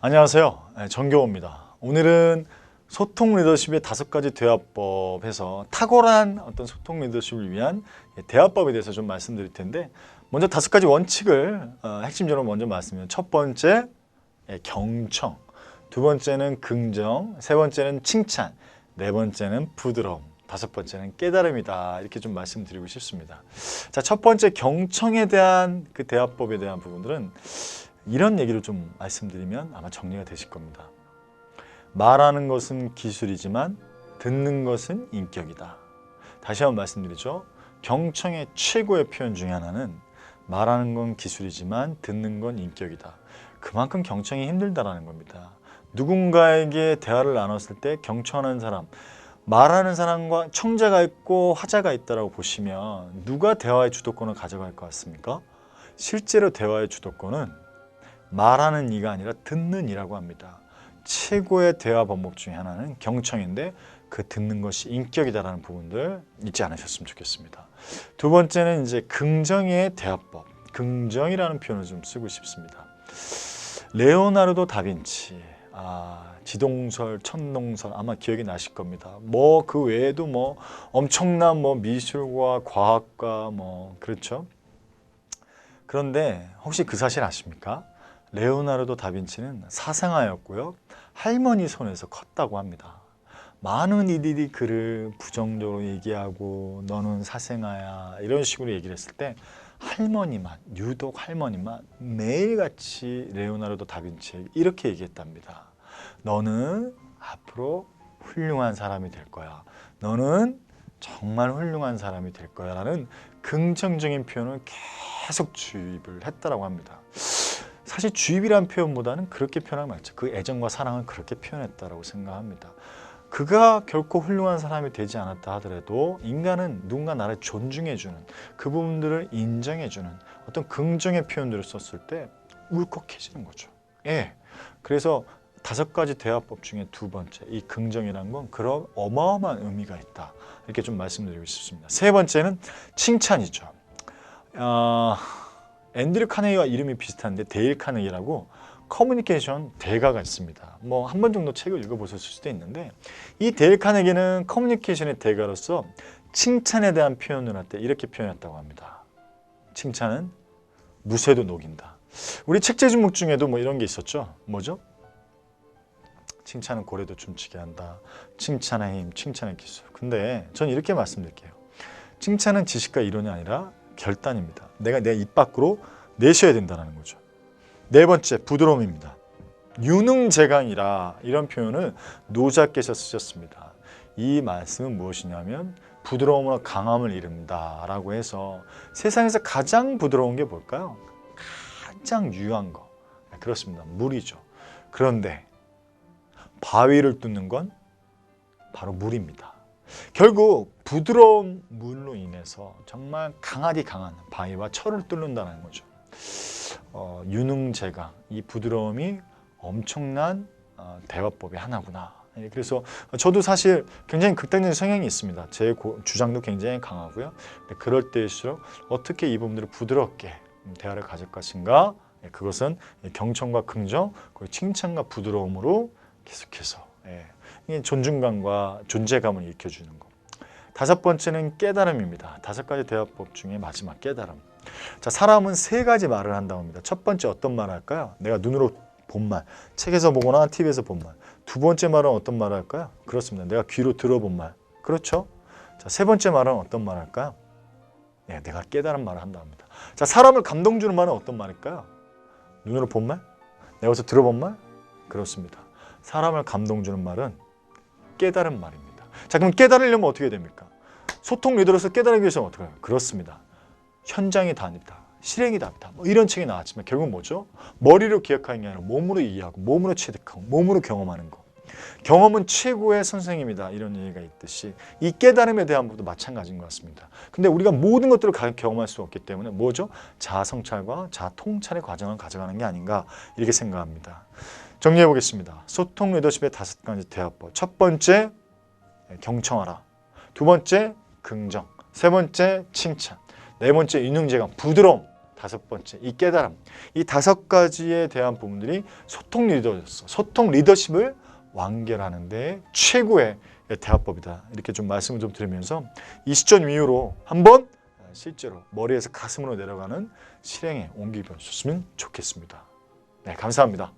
안녕하세요. 정교호입니다. 오늘은 소통 리더십의 5가지 대화법에서 탁월한 어떤 소통 리더십을 위한 대화법에 대해서 좀 말씀드릴 텐데, 먼저 5가지 원칙을 핵심적으로 먼저 말씀드리면, 첫 번째 경청, 두 번째는 긍정, 세 번째는 칭찬, 네 번째는 부드러움, 다섯 번째는 깨달음이다. 이렇게 좀 말씀드리고 싶습니다. 자, 첫 번째 경청에 대한 그 대화법에 대한 부분들은 이런 얘기를 좀 말씀드리면 아마 정리가 되실 겁니다. 말하는 것은 기술이지만 듣는 것은 인격이다. 다시 한번 말씀드리죠. 경청의 최고의 표현 중에 하나는 말하는 건 기술이지만 듣는 건 인격이다. 그만큼 경청이 힘들다라는 겁니다. 누군가에게 대화를 나눴을 때 경청하는 사람, 말하는 사람과 청자가 있고 하자가 있다고 보시면 누가 대화의 주도권을 가져갈 것 같습니까? 실제로 대화의 주도권은 말하는 이가 아니라 듣는 이라고 합니다. 최고의 대화 방법 중에 하나는 경청인데, 그 듣는 것이 인격이다라는 부분들 잊지 않으셨으면 좋겠습니다. 두 번째는 이제 긍정의 대화법, 긍정이라는 표현을 좀 쓰고 싶습니다. 레오나르도 다빈치, 지동설, 천동설 아마 기억이 나실 겁니다. 뭐 그 외에도 뭐 엄청난 뭐 미술과 과학과 뭐 그렇죠. 그런데 혹시 그 사실 아십니까? 레오나르도 다빈치는 사생아였고요. 할머니 손에서 컸다고 합니다. 많은 이들이 그를 부정적으로 얘기하고 너는 사생아야 이런 식으로 얘기를 했을 때 할머니만, 유독 할머니만 매일같이 레오나르도 다빈치에게 이렇게 얘기했답니다. 너는 앞으로 훌륭한 사람이 될 거야. 너는 정말 훌륭한 사람이 될 거야 라는 긍정적인 표현을 계속 주입을 했다고 합니다. 사실 주입이란 표현보다는 그렇게 표현하는 게 맞죠. 그 애정과 사랑을 그렇게 표현했다고 생각합니다. 그가 결코 훌륭한 사람이 되지 않았다 하더라도 인간은 누군가 나를 존중해주는, 그 부분들을 인정해주는 어떤 긍정의 표현들을 썼을 때 울컥해지는 거죠. 예. 그래서 5가지 대화법 중에 두 번째, 이 긍정이란 건 그런 어마어마한 의미가 있다. 이렇게 좀 말씀드리고 싶습니다. 세 번째는 칭찬이죠. 앤드류 카네기와 이름이 비슷한데 데일 카네기라고 커뮤니케이션 대가가 있습니다. 뭐 한 번 정도 책을 읽어보셨을 수도 있는데, 이 데일 카네기는 커뮤니케이션의 대가로서 칭찬에 대한 표현을 할 때 이렇게 표현했다고 합니다. 칭찬은 무쇠도 녹인다. 우리 책제 제목 중에도 뭐 이런 게 있었죠. 뭐죠? 칭찬은 고래도 춤추게 한다. 칭찬의 힘, 칭찬의 기술. 근데 전 이렇게 말씀드릴게요. 칭찬은 지식과 이론이 아니라 결단입니다. 내가 내 입 밖으로 내셔야 된다는 거죠. 네 번째, 부드러움입니다. 유능재강이라 이런 표현을 노자께서 쓰셨습니다. 이 말씀은 무엇이냐면 부드러움으로 강함을 이룬다 라고 해서 세상에서 가장 부드러운 게 뭘까요? 가장 유한 거. 그렇습니다. 물이죠. 그런데 바위를 뚫는 건 바로 물입니다. 결국 부드러운 물로 인해서 정말 강하디 강한 바위와 철을 뚫는다는 거죠. 유능재강, 이 부드러움이 엄청난 대화법의 하나구나. 그래서 저도 사실 굉장히 극단적인 성향이 있습니다. 제 주장도 굉장히 강하고요. 그럴 때일수록 어떻게 이 부분들을 부드럽게 대화를 가질 것인가, 그것은 경청과 긍정, 그리고 칭찬과 부드러움으로 계속해서 존중감과 존재감을 일으켜주는 것. 5번째는 깨달음입니다. 5가지 대화법 중에 마지막 깨달음. 자, 사람은 3가지 말을 한다고 합니다. 첫 번째 어떤 말을 할까요? 내가 눈으로 본 말, 책에서 보거나 TV에서 본 말. 두 번째 말은 어떤 말을 할까요? 그렇습니다. 내가 귀로 들어본 말. 그렇죠? 자, 세 번째 말은 어떤 말을 할까요? 내가 깨달은 말을 한다고 합니다. 자, 사람을 감동 주는 말은 어떤 말일까요? 눈으로 본 말? 내가 어디서 들어본 말? 그렇습니다. 사람을 감동 주는 말은 깨달은 말입니다. 자, 그럼 깨달으려면 어떻게 됩니까? 소통 리더로서 깨달기 위해서는 어떻게 해요? 그렇습니다. 현장이 답이다. 실행이 답이다. 뭐 이런 책이 나왔지만 결국은 뭐죠? 머리로 기억하는 게 아니라 몸으로 이해하고 몸으로 체득하고 몸으로 경험하는 거. 경험은 최고의 선생님이다. 이런 얘기가 있듯이 이 깨달음에 대한 부분도 마찬가지인 것 같습니다. 근데 우리가 모든 것들을 경험할 수 없기 때문에 뭐죠? 자아 성찰과 자아 통찰의 과정을 가져가는 게 아닌가 이렇게 생각합니다. 정리해 보겠습니다. 소통 리더십의 5가지 대화법. 첫 번째, 경청하라. 두 번째, 긍정. 세 번째, 칭찬. 네 번째, 유능재강, 부드러움. 다섯 번째, 이 깨달음. 이 다섯 가지에 대한 부분들이 소통 리더였어. 소통 리더십을 완결하는 데 최고의 대화법이다. 이렇게 좀 말씀을 좀 드리면서 이 시점 이후로 한번 실제로 머리에서 가슴으로 내려가는 실행에 옮기셨으면 좋겠습니다. 네, 감사합니다.